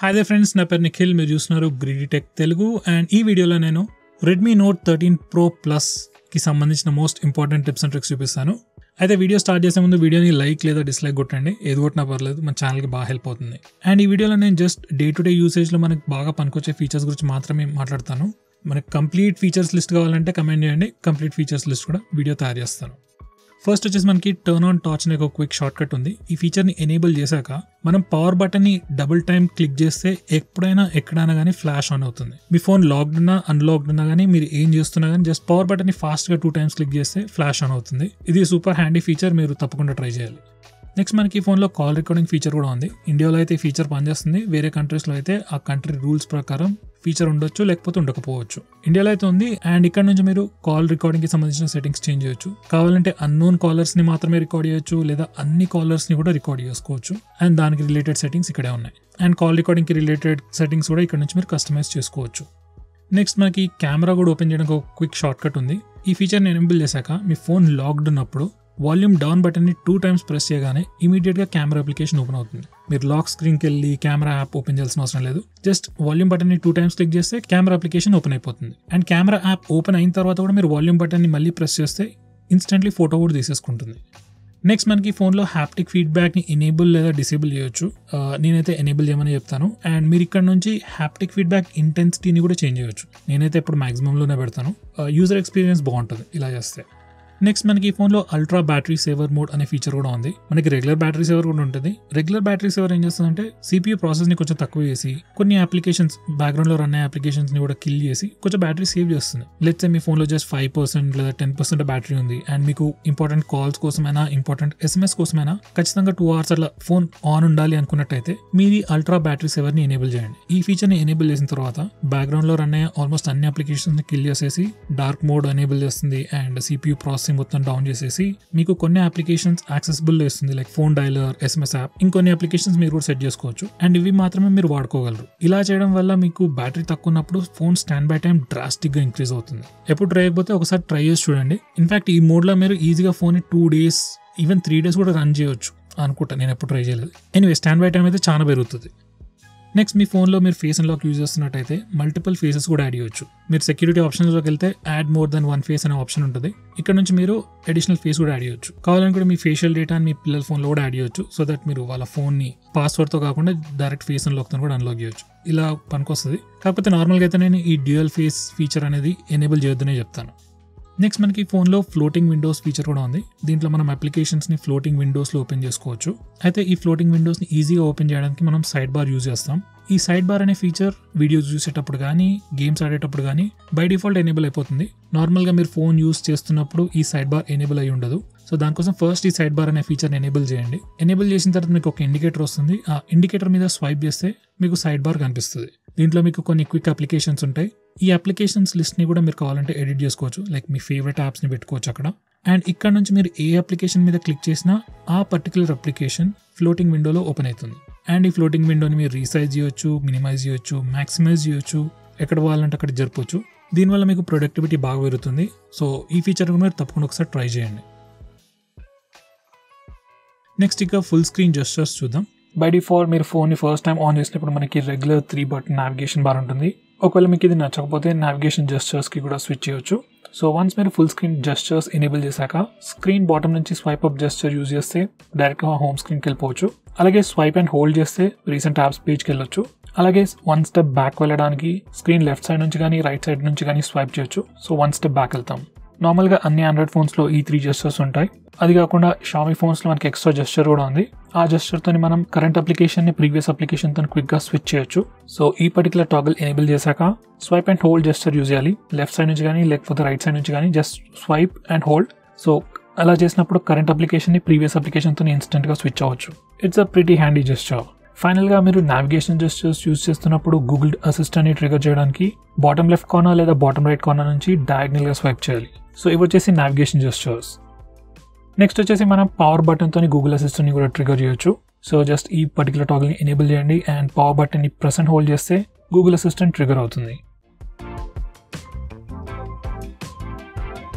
Hi they friends, నా పేరు నిఖిల్. మీరు చూస్తున్నారు గ్రీడీ టెక్ తెలుగు. అండ్ ఈ వీడియోలో నేను రెడ్మీ నోట్ 13 Pro Plus కి సంబంధించిన most important tips and tricks చూపిస్తాను. అయితే వీడియో స్టార్ట్ చేసే ముందు వీడియోని లైక్ లేదా డిస్లైక్ కొట్టండి. ఏది కొట్టినా పర్లేదు, మన ఛానల్కి బాగా హెల్ప్ అవుతుంది. అండ్ ఈ వీడియోలో నేను జస్ట్ డే టు డే యూసేజ్లో మనకు బాగా పనికొచ్చే ఫీచర్స్ గురించి మాత్రమే మాట్లాడతాను. మనకి కంప్లీట్ ఫీచర్స్ లిస్ట్ కావాలంటే కమెంట్ చేయండి, కంప్లీట్ ఫీచర్స్ లిస్ట్ కూడా వీడియో తయారు చేస్తాను. ఫస్ట్ వచ్చేసి మనకి టర్న్ ఆన్ టార్చ్ అనే ఒక క్విక్ షార్ట్ కట్ ఉంది. ఈ ఫీచర్ని ఎనేబుల్ చేశాక మనం పవర్ బటన్ని డబుల్ టైం క్లిక్ చేస్తే ఎప్పుడైనా ఎక్కడైనా కానీ ఫ్లాష్ ఆన్ అవుతుంది. మీ ఫోన్ లాక్డ్ ఉన్నా అన్లాక్డ్ ఉన్నా కానీ మీరు ఏం చేస్తున్నా కానీ జస్ట్ పవర్ బటన్ని ఫాస్ట్గా 2 times క్లిక్ చేస్తే ఫ్లాష్ ఆన్ అవుతుంది. ఇది సూపర్ హ్యాండీ ఫీచర్, మీరు తప్పకుండా ట్రై చేయాలి. నెక్స్ట్ మనకి ఈ ఫోన్లో కాల్ రికార్డింగ్ ఫీచర్ కూడా ఉంది. ఇండియాలో అయితే ఈ ఫీచర్ పనిచేస్తుంది, వేరే కంట్రీస్లో అయితే ఆ కంట్రీ రూల్స్ ప్రకారం ఫీచర్ ఉండొచ్చు లేకపోతే ఉండకపోవచ్చు. ఇండియాలో అయితే ఉంది. అండ్ ఇక్కడ నుంచి మీరు కాల్ రికార్డింగ్ కి సంబంధించిన సెట్టింగ్స్ చేంజ్ చేయొచ్చు. కావాలంటే అన్నోన్ కాలర్స్ ని మాత్రమే రికార్డ్ చేయొచ్చు, లేదా అన్ని కాలర్స్ ని కూడా రికార్డ్ చేసుకోవచ్చు. అండ్ దానికి రిలేటెడ్ సెట్టింగ్స్ ఇక్కడే ఉన్నాయి. అండ్ కాల్ రికార్డింగ్ కి రిలేటెడ్ సెట్టింగ్స్ కూడా ఇక్కడ నుంచి మీరు కస్టమైజ్ చేసుకోవచ్చు. నెక్స్ట్ మనకి కెమెరా కూడా ఓపెన్ చేయడానికి ఒక క్విక్ షార్ట్ కట్ ఉంది. ఈ ఫీచర్ని ఎనేబుల్ చేశాక మీ ఫోన్ లాక్డ్ ఉన్నప్పుడు వాల్యూమ్ డౌన్ బటన్ని 2 times ప్రెస్ చేయగానే ఇమీడియట్గా కెమెరా అప్లికేషన్ ఓపెన్ అవుతుంది. మీరు లాక్ స్క్రీన్కి వెళ్ళి కెమెరా యాప్ ఓపెన్ చేయాల్సిన అవసరం లేదు. జస్ట్ వాల్యూమ్ బటన్ని 2 times క్లిక్ చేస్తే కెమెరా అప్లికేషన్ ఓపెన్ అయిపోతుంది. అండ్ కెమెరా యాప్ ఓపెన్ అయిన తర్వాత కూడా మీరు వాల్యూమ్ బటన్ని మళ్ళీ ప్రెస్ చేస్తే ఇన్స్టెంట్లీ ఫోటో కూడా తీసేసుకుంటుంది. నెక్స్ట్ మనకి ఫోన్లో హ్యాప్టిక్ ఫీడ్బ్యాక్ని ఎనేబుల్ లేదా డిసేబుల్ చేయొచ్చు. నేనైతే ఎనేబుల్ చేయమని చెప్తాను. అండ్ మీరు ఇక్కడ నుంచి హ్యాప్టిక్ ఫీడ్బ్యాక్ ఇంటెన్సిటీని కూడా చేంజ్ చేయొచ్చు. నేనైతే ఇప్పుడు మ్యాక్సిమంలోనే పెడతాను. యూజర్ ఎక్స్పీరియన్స్ బాగుంటుంది ఇలా చేస్తే. నెక్స్ట్ మనకి ఈ ఫోన్లో అల్ట్రా బ్యాటరీ సేవర్ మోడ్ అనే ఫీచర్ కూడా ఉంది. మనకి రెగ్యులర్ బ్యాటరీ సేవర్ కూడా ఉంటుంది. రెగ్యులర్ బ్యాటరీ సేవర్ ఏం చేస్తుందంటే CPU ప్రాసెస్ని కొంచెం తక్కువ చేసి కొన్ని అప్లికేషన్స్ బ్యాక్గ్రౌండ్లో రన్ అయ్యే అప్లికేషన్స్ని కూడా కిల్ చేసి కొంచెం బ్యాటరీ సేవ్ చేస్తుంది. లెట్స్ మీ ఫోన్లో జస్ట్ 5% లేదా 10% బ్యాటరీ ఉంది అండ్ మీకు ఇంపార్టెంట్ కాల్స్ కోసమైనా ఇంపార్టెంట్ SMS కోసమైనా ఖచ్చితంగా 2 hours అట్లా ఫోన్ ఆన్ ఉండాలి అనుకున్నట్టయితే మీది అల్ట్రా బ్యాటరీ సేవర్ని ఎనేబుల్ చేయండి. ఈ ఫీచర్ని ఎనేబుల్ చేసిన తర్వాత బ్యాక్గ్రౌండ్లో రన్ అయ్యే ఆల్మోస్ట్ అన్ని అప్లికేషన్స్ని కిల్ చేసేసి డార్క్ మోడ్ ఎనేబుల్ చేస్తుంది. అండ్ CPU ప్రాసెస్ మొత్తం డౌన్ చేసేసి మీకు కొన్ని అప్లికేషన్స్ యాక్సెసిబుల్ చేస్తుంది, like phone dialler, SMS app. ఇంకొన్ని అప్లికేషన్స్ మీరు కూడా సెట్ చేసుకోవచ్చు. అండ్ ఇవి మాత్రమే మీరు వాడుకోగలరు. ఇలా చేయడం వల్ల మీకు బ్యాటరీ తక్కువ ఉన్నప్పుడు phone stand by time drastic గా ఇంక్రీజ్ అవుతుంది. ఎప్పుడు ట్రై అయిపోతే ఒకసారి ట్రై చేసి చూడండి. ఇన్ఫాక్ట్ ఈ మోడ్ లో మీరు ఈజీగా ఫోన్ 2 days ఈవెన్ 3 days కూడా రన్ చేయొచ్చు అనుకుంటా. నేను ఎప్పుడు ట్రై చేయలేదు. ఎనీవే స్టాండ్ బై టైం అయితే చాలా పెరుగుతుంది. నెక్స్ట్ మీ ఫోన్లో మీరు ఫేస్ అన్లాక్ యూజ్ చేస్తున్నట్టయితే మల్టిపుల్ ఫేసెస్ కూడా యాడ్ చేయొచ్చు. మీరు సెక్యూరిటీ ఆప్షన్స్లోకి వెళ్తే యాడ్ మోర్ దెన్ 1 face అనే ఆప్షన్ ఉంటుంది. ఇక్కడ నుంచి మీరు అడిషనల్ ఫేస్ కూడా యాడ్ చేయొచ్చు. కావాలని కూడా మీ ఫేషియల్ డేటా మీ పిల్లల ఫోన్లో కూడా యాడ్ చేయొచ్చు. సో దట్ మీరు వాళ్ళ ఫోన్ని పాస్వర్డ్తో కాకుండా డైరెక్ట్ ఫేస్ అన్లాక్తో కూడా అన్లాక్ చేయొచ్చు. ఇలా పనికొస్తుంది. కాకపోతే నార్మల్గా అయితే నేను ఈ డ్యూయల్ ఫేస్ ఫీచర్ అనేది ఎనేబుల్ చేయొద్దనే చెప్తాను. నెక్స్ట్ మనకి ఫోన్లో ఫ్లోటింగ్ విండోస్ ఫీచర్ కూడా ఉంది. దీంట్లో మనం అప్లికేషన్స్ని ఫ్లోటింగ్ విండోస్లో ఓపెన్ చేసుకోవచ్చు. అయితే ఈ ఫ్లోటింగ్ విండోస్ని ఈజీగా ఓపెన్ చేయడానికి మనం సైడ్ బార్ యూజ్ చేస్తాం. ఈ సైడ్ బార్ అనే ఫీచర్ వీడియోస్ చూసేటప్పుడు కానీ గేమ్స్ ఆడేటప్పుడు కానీ బై డిఫాల్ట్ ఎనేబుల్ అయిపోతుంది. నార్మల్గా మీరు ఫోన్ యూజ్ చేస్తున్నప్పుడు ఈ సైడ్ బార్ ఎనేబుల్ అయి ఉండదు. సో దానికోసం ఫస్ట్ ఈ సైడ్ బార్ అనే ఫీచర్ని ఎనేబుల్ చేయండి. ఎనేబుల్ చేసిన తర్వాత మీకు ఒక ఇండికేటర్ వస్తుంది. ఆ ఇండికేటర్ మీద స్వైప్ చేస్తే మీకు సైడ్ బార్ కనిపిస్తుంది. దీంట్లో మీకు కొన్ని క్విక్ అప్లికేషన్స్ ఉంటాయి. ఈ అప్లికేషన్స్ లిస్ట్ని కూడా మీరు కావాలంటే ఎడిట్ చేసుకోవచ్చు. లైక్ మీ ఫేవరెట్ యాప్స్ని పెట్టుకోవచ్చు అక్కడ. అండ్ ఇక్కడ నుంచి మీరు ఏ అప్లికేషన్ మీద క్లిక్ చేసినా ఆ పర్టికులర్ అప్లికేషన్ ఫ్లోటింగ్ విండోలో ఓపెన్ అవుతుంది. అండ్ ఈ ఫ్లోటింగ్ విండోని మీరు రీసైజ్ చేయొచ్చు, మినిమైజ్ చేయొచ్చు, మ్యాక్సిమైజ్ చేయొచ్చు, ఎక్కడ పోవాలంటే అక్కడ జరపొచ్చు. దీనివల్ల మీకు ప్రొడక్టివిటీ బాగా పెరుగుతుంది. సో ఈ ఫీచర్ మీరు తప్పకుండా ఒకసారి ట్రై చేయండి. నెక్స్ట్ ఇక ఫుల్ స్క్రీన్ జెస్చర్స్ చూద్దాం. బై డిఫాల్ట్ మీరు ఫోన్ని ఫస్ట్ టైం ఆన్ చేసినప్పుడు మనకి రెగ్యులర్ 3 button నావిగేషన్ బార్ ఉంటుంది. ఒకవేళ మీకు ఇది నచ్చకపోతే నావిగేషన్ జెస్చర్స్కి కూడా స్విచ్ చేయొచ్చు. సో వన్స్ మీరు ఫుల్ స్క్రీన్ జెస్చర్స్ ఎనేబుల్ చేశాక స్క్రీన్ బాటమ్ నుంచి స్వైప్ అప్ జెస్చర్ యూజ్ చేస్తే డైరెక్ట్గా హోమ్ స్క్రీన్కి వెళ్ళిపోవచ్చు. అలాగే స్వైప్ అండ్ హోల్డ్ చేస్తే రీసెంట్ యాప్స్ పేజ్కి వెళ్ళొచ్చు. అలాగే 1 step బ్యాక్ వెళ్ళడానికి స్క్రీన్ లెఫ్ట్ సైడ్ నుంచి కానీ రైట్ సైడ్ నుంచి కానీ స్వైప్ చేయొచ్చు. సో 1 step బ్యాక్ వెళ్తాం. నార్మల్గా అన్ని ఆండ్రాయిడ్ ఫోన్స్లో ఈ 3 gestures ఉంటాయి. అది కాకుండా షామీ ఫోన్స్లో మనకి ఎక్స్ట్రా జెస్చర్ కూడా ఉంది. ఆ జెస్చర్తో మనం కరెంట్ అప్లికేషన్ని ప్రీవియస్ అప్లికేషన్తో క్విక్గా స్విచ్ చేయొచ్చు. సో ఈ పర్టికులర్ టాగల్ ఎనేబుల్ చేశాక swipe and hold gesture use చేయాలి. లెఫ్ట్ సైడ్ నుంచి కానీ లేకపోతే రైట్ సైడ్ నుంచి కానీ just swipe and hold. So అలా చేసినప్పుడు కరెంట్ అప్లికేషన్ని ప్రీవియస్ అప్లికేషన్తో ఇన్స్టెంట్గా స్విచ్ అవ్వచ్చు. It's a pretty handy gesture. ఫైనల్గా మీరు నావిగేషన్ జెస్చర్స్ యూజ్ చేస్తున్నప్పుడు గూగుల్ అసిస్టెంట్ని ట్రిగర్ చేయడానికి బాటమ్ లెఫ్ట్ కార్నర్ లేదా బాటమ్ రైట్ కార్నర్ నుంచి డయాగ్నల్గా స్వైప్ చేయాలి. సో ఇవి వచ్చేసి నావిగేషన్ జెస్చర్స్. నెక్స్ట్ వచ్చేసి మనం పవర్ బటన్తో గూగుల్ అసిస్టెంట్ని కూడా ట్రిగర్ చేయొచ్చు. సో జస్ట్ ఈ పర్టికులర్ టాగల్ని ఎనేబుల్ చేయండి అండ్ పవర్ బటన్ని ప్రెస్ అండ్ హోల్డ్ చేస్తే గూగుల్ అసిస్టెంట్ ట్రిగర్ అవుతుంది.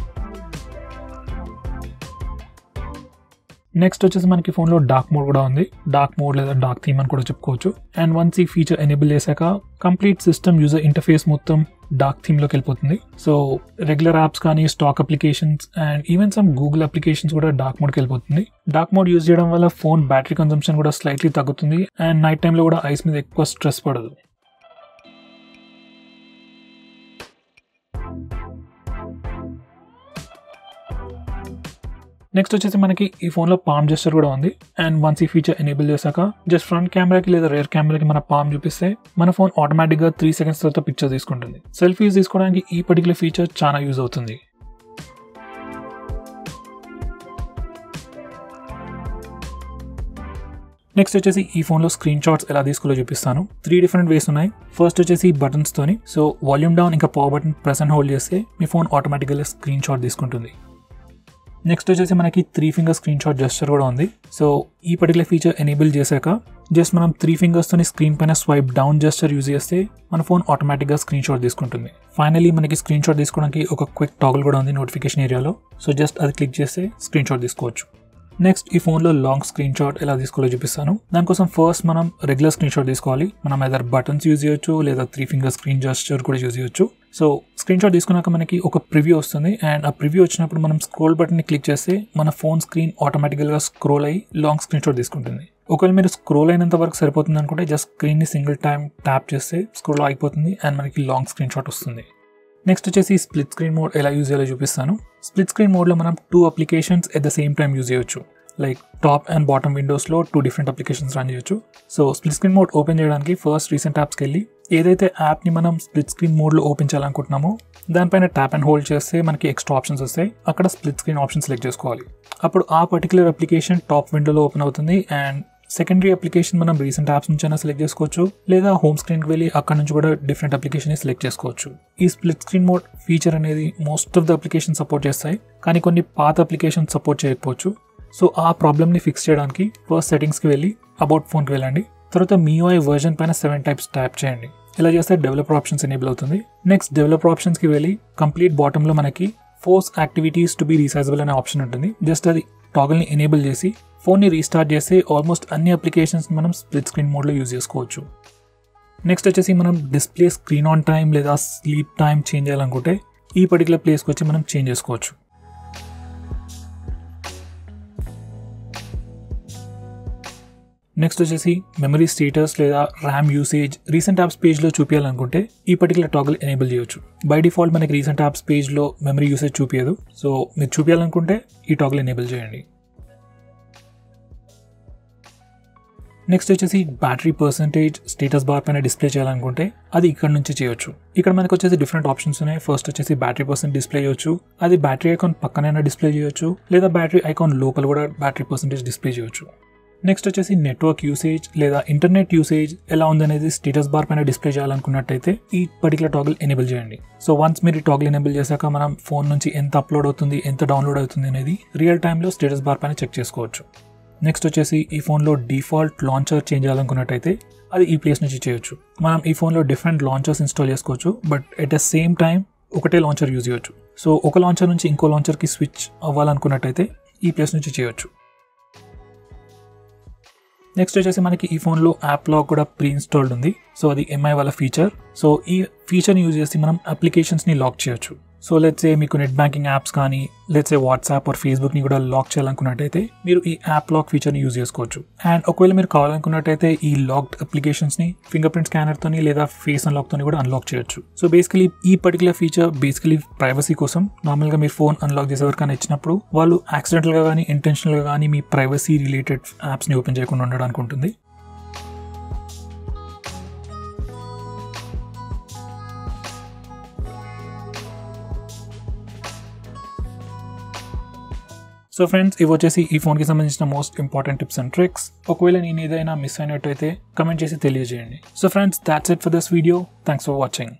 నెక్స్ట్ వచ్చేసి మనకి ఫోన్లో డార్క్ మోడ్ కూడా ఉంది. డార్క్ మోడ్ లేదా డార్క్ థీమ్ అని కూడా చెప్పుకోవచ్చు. అండ్ వన్స్ ఈ ఫీచర్ ఎనేబుల్ చేశాక కంప్లీట్ సిస్టమ్ యూజర్ ఇంటర్ఫేస్ మొత్తం డార్క్ థీమ్లోకి వెళ్ళిపోతుంది. సో రెగ్యులర్ యాప్స్ కానీ stock applications and even some Google applications కూడా డార్క్ మోడ్కి వెళ్ళిపోతుంది. డార్క్ మోడ్ యూజ్ చేయడం వల్ల ఫోన్ బ్యాటరీ కన్సంప్షన్ కూడా స్లైట్లీ తగ్గుతుంది అండ్ నైట్ టైంలో కూడా ఐస్ మీద ఎక్కువ స్ట్రెస్ పడదు. నెక్స్ట్ వచ్చేసి మనకి ఈ ఫోన్లో పామ్ జెస్చర్ కూడా ఉంది. అండ్ వన్స్ ఈ ఫీచర్ ఎనేబుల్ చేశాక జస్ట్ ఫ్రంట్ కెమెరాకి లేదా రేర్ కెమెరాకి మన పామ్ చూపిస్తే మన ఫోన్ ఆటోమేటిక్గా 3 seconds తర్వాత పిక్చర్ తీసుకుంటుంది. సెల్ఫీస్ తీసుకోవడానికి ఈ పర్టికులర్ ఫీచర్ చాలా యూజ్ అవుతుంది. నెక్స్ట్ వచ్చేసి ఈ ఫోన్లో స్క్రీన్ షాట్స్ ఎలా తీసుకోవాలో చూపిస్తాను. 3 different వేస్ ఉన్నాయి. ఫస్ట్ వచ్చేసి బటన్స్ తోని. సో వాల్యూమ్ డౌన్ ఇంకా power button press and hold చేస్తే మీ ఫోన్ ఆటోమేటిక్గా స్క్రీన్ షాట్ తీసుకుంటుంది. నెక్స్ట్ వచ్చేసి మనకి 3 finger స్క్రీన్ షాట్ జెస్చర్ కూడా ఉంది. సో ఈ పర్టికులర్ ఫీచర్ ఎనేబుల్ చేశాక జస్ట్ మనం 3 fingers తోని స్క్రీన్ పైన స్వైప్ డౌన్ జెస్చర్ యూజ్ చేస్తే మన ఫోన్ ఆటోమేటిక్గా స్క్రీన్ షాట్ తీసుకుంటుంది. ఫైనలీ మనకి స్క్రీన్ షాట్ తీసుకోవడానికి ఒక క్విక్ టాగల్ కూడా ఉంది నోటిఫికేషన్ ఏరియాలో. సో జస్ట్ అది క్లిక్ చేస్తే స్క్రీన్ షాట్ తీసుకోవచ్చు. నెక్స్ట్ ఈ ఫోన్లో లాంగ్ స్క్రీన్ షాట్ ఎలా తీసుకోవాలో చూపిస్తాను. దానికోసం ఫస్ట్ మనం రెగ్యులర్ స్క్రీన్ షాట్ తీసుకోవాలి. మనం ఏదైనా బటన్స్ యూజ్ చేయొచ్చు లేదా 3 finger స్క్రీన్ జెస్చర్ కూడా యూజ్ చేయొచ్చు. సో స్క్రీన్ షాట్ తీసుకున్నాక మనకి ఒక ప్రివ్యూ వస్తుంది అండ్ ఆ ప్రివ్యూ వచ్చినప్పుడు మనం స్క్రోల్ బటన్ని క్లిక్ చేస్తే మన ఫోన్ స్క్రీన్ ఆటోమేటిక్గా స్క్రోల్ అయ్యి లాంగ్ స్క్రీన్ షాట్ తీసుకుంటుంది. ఒకవేళ మీరు స్క్రోల్ అయినంత వరకు సరిపోతుంది అనుకుంటే జస్ట్ స్క్రీన్ని సింగిల్ టైం ట్యాప్ చేస్తే స్క్రోల్ అయిపోతుంది అండ్ మనకి లాంగ్ స్క్రీన్ షాట్ వస్తుంది. నెక్స్ట్ వచ్చేసి స్ప్లిట్ స్క్రీన్ మోడ్ ఎలా యూజ్ చేయాలో చూపిస్తాను. స్ప్లిట్ స్క్రీన్ మోడ్లో మనం 2 applications at the same time use చేయొచ్చు. లైక్ టాప్ అండ్ బాటమ్ విండోస్లో 2 different applications రన్ చేయొచ్చు. So split screen mode open చేయడానికి ఫస్ట్ రీసెంట్ యాప్స్కి వెళ్ళి ఏదైతే యాప్ని మనం స్ప్లిట్ స్క్రీన్ మోడ్లో ఓపెన్ చేయాలనుకుంటున్నామో దానిపైన ట్యాప్ అండ్ హోల్డ్ చేస్తే మనకి ఎక్స్ట్రా ఆప్షన్స్ వస్తాయి. అక్కడ స్ప్లిట్ స్క్రీన్ ఆప్షన్ సెలెక్ట్ చేసుకోవాలి. అప్పుడు ఆ పర్టికులర్ అప్లికేషన్ టాప్ విండోలో ఓపెన్ అవుతుంది అండ్ సెకండరీ అప్లికేషన్ మనం రీసెంట్ యాప్స్ నుంచి అయినా సెలెక్ట్ చేసుకోవచ్చు లేదా హోమ్ స్క్రీన్కి వెళ్ళి అక్కడ నుంచి కూడా డిఫరెంట్ అప్లికేషన్ సెలెక్ట్ చేసుకోవచ్చు. ఈ స్ప్లిట్ స్క్రీన్ మోడ్ ఫీచర్ అనేది most of the application support చేస్తాయి కానీ కొన్ని పాత అప్లికేషన్ సపోర్ట్ చేయకపోవచ్చు. సో ఆ ప్రాబ్లమ్ని ఫిక్స్ చేయడానికి ఫస్ట్ సెట్టింగ్స్కి వెళ్ళి అబౌట్ ఫోన్కి వెళ్ళండి. తర్వాత MIUI వర్జన్ పైన 7 types ట్యాప్ చేయండి. ఇలా చేస్తే డెవలపర్ ఆప్షన్స్ ఎనేబుల్ అవుతుంది. నెక్స్ట్ డెవలపర్ ఆప్షన్స్కి వెళ్ళి కంప్లీట్ బాటంలో మనకి ఫోర్స్ యాక్టివిటీస్ టు బి రీసైజబుల్ అనే ఆప్షన్ ఉంటుంది. జస్ట్ అది టాగల్ని ఎనేబుల్ చేసి ఫోన్ని రీస్టార్ట్ చేస్తే ఆల్మోస్ట్ అన్ని అప్లికేషన్స్ మనం స్ప్లిట్ స్క్రీన్ మోడ్లో యూజ్ చేసుకోవచ్చు. నెక్స్ట్ వచ్చేసి మనం డిస్ప్లే స్క్రీన్ ఆన్ టైం లేదా స్లీప్ టైం చేంజ్ చేయాలనుకుంటే ఈ పర్టికులర్ ప్లేస్కి వచ్చి మనం చేంజ్ చేసుకోవచ్చు. నెక్స్ట్ వచ్చేసి మెమరీ స్టేటస్ లేదా ర్యామ్ యూసేజ్ రీసెంట్ యాప్స్ పేజ్లో చూపించాలనుకుంటే ఈ పర్టికులర్ టాగల్ ఎనేబుల్ చేయొచ్చు. బై డిఫాల్ట్ మనకి రీసెంట్ యాప్స్ పేజ్లో మెమరీ యూసేజ్ చూపించదు. సో మీరు చూపించాలనుకుంటే ఈ టాగల్ ఎనేబుల్ చేయండి. నెక్స్ట్ వచ్చేసి బ్యాటరీ పర్సెంటేజ్ స్టేటస్ బార్ పైన డిస్ప్లే చేయాలనుకుంటే అది ఇక్కడ నుంచి చేయొచ్చు. ఇక్కడ మనకు వచ్చేసి డిఫరెంట్ ఆప్షన్స్ ఉన్నాయి. ఫస్ట్ వచ్చేసి బ్యాటరీ పర్సెంట్ డిస్ప్లే చేయొచ్చు. అది బ్యాటరీ ఐకాన్ పక్కనైనా డిస్ప్లే చేయొచ్చు లేదా బ్యాటరీ ఐకాన్ లోపల కూడా బ్యాటరీ పర్సెంటేజ్ డిస్ప్లే చేయొచ్చు. నెక్స్ట్ వచ్చేసి నెట్వర్క్ యూసేజ్ లేదా ఇంటర్నెట్ యూసేజ్ ఎలా ఉందనేది స్టేటస్ బార్ పైన డిస్ప్లే చేయాలనుకున్నట్టయితే ఈ పర్టికులర్ టాగల్ ఎనేబుల్ చేయండి. సో వన్స్ మీరు ఈ టాగల్ ఎనేబుల్ చేశాక మనం ఫోన్ నుంచి ఎంత అప్లోడ్ అవుతుంది ఎంత డౌన్లోడ్ అవుతుంది అనేది రియల్ టైంలో స్టేటస్ బార్ పైన చెక్ చేసుకోవచ్చు. నెక్స్ట్ వచ్చేసి ఈ ఫోన్లో డిఫాల్ట్ లాంచర్ చేంజ్ చేయాలనుకున్నట్టయితే అది ఈ ప్లేస్ నుంచి చేయొచ్చు. మనం ఈ ఫోన్లో డిఫరెంట్ లాంచర్స్ ఇన్స్టాల్ చేసుకోవచ్చు but at the same time ఒకటే లాంచర్ యూజ్ చేయొచ్చు. సో ఒక లాంచర్ నుంచి ఇంకో లాంచర్కి స్విచ్ అవ్వాలనుకున్నట్టయితే ఈ ప్లేస్ నుంచి చేయొచ్చు. నెక్స్ట్ వచ్చేసి మనకి ఈ ఫోన్లో యాప్ లాక్ కూడా ప్రీ ఇన్స్టాల్డ్ ఉంది. సో అది MI వాళ్ళ ఫీచర్. సో ఈ ఫీచర్ని యూజ్ చేసి మనం అప్లికేషన్స్ని లాక్ చేయొచ్చు. సో లెట్స్ సే మీకు నెట్ బ్యాంకింగ్ యాప్స్ కానీ లెట్స్ సే వాట్సాప్ ఆర్ ఫేస్బుక్ని కూడా లాక్ చేయాలనుకున్నట్టయితే మీరు ఈ యాప్ లాక్ ఫీచర్ని యూజ్ చేసుకోవచ్చు. అండ్ ఒకవేళ మీరు కావాలనుకున్నట్టయితే ఈ లాక్డ్ అప్లికేషన్స్ని ఫింగర్ ప్రింట్ స్కానర్తోని లేదా ఫేస్ అన్లాక్తోని కూడా అన్లాక్ చేయొచ్చు. సో బేసికలీ ఈ పర్టికులర్ ఫీచర్ బేసికలీ ప్రైవసీ కోసం. నార్మల్గా మీరు ఫోన్ అన్లాక్ చేసేవరకైనా ఇచ్చినప్పుడు వాళ్ళు యాక్సిడెంటల్గా కానీ ఇంటెన్షనల్గా కానీ మీ ప్రైవసీ రిలేటెడ్ యాప్స్ని ఓపెన్ చేయకుండా ఉండడానికి ఉంటుంది. సో ఫ్రెండ్స్ ఇవి వచ్చేసి ఈ ఫోన్కి సంబంధించిన most important tips and tricks. ఒకవేళ నేను ఏదైనా మిస్ అయినట్టయితే కమెంట్ చేసి తెలియజేయండి. So friends that's it for this video. Thanks for watching.